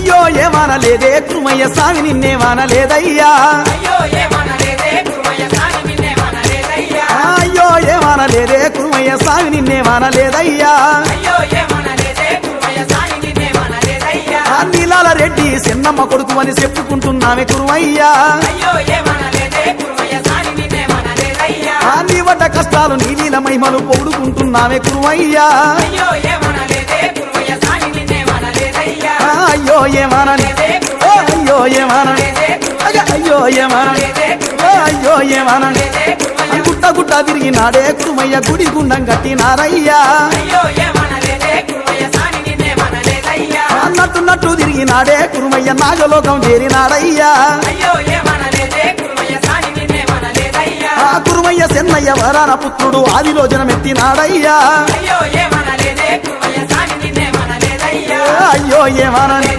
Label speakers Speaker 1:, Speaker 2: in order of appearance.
Speaker 1: అయ్యో ఏమనలేదే కురుమయ్య స్వామి నిన్నేమనలేదయ్యా అయ్యో ఏమనలేదే కురుమయ్య స్వామి నిన్నేమనలేదయ్యా నీలాల రెడ్డి చిన్నమ్మ కొడుకు అని చెప్పుకుంటున్నామే కురుమయ్యా నీ వడ్డ కష్టాలు నీ నీల మహిమలు పొగుడుకుంటున్నామే కురుమయ్యా అయ్యో ఏమనలేదే అయ్యో ఏమనలేదే అయ్యో ఏమనలేదే అయ్యో ఏమనలేదే గుట్ట గుట్ట తిరిగినాడే కురుమయ్య గుడి గుండం కట్టినారయ్యా అన్నట్టున్నట్టు తిరిగినాడే కురుమయ్య నాగలోకం చేరినాడయ్యా ఆ కురుమయ్య చెన్నయ్య వరాన పుత్రుడు ఆదిలో జనమెత్తినాడయ్యా అయ్యో ఏమనలే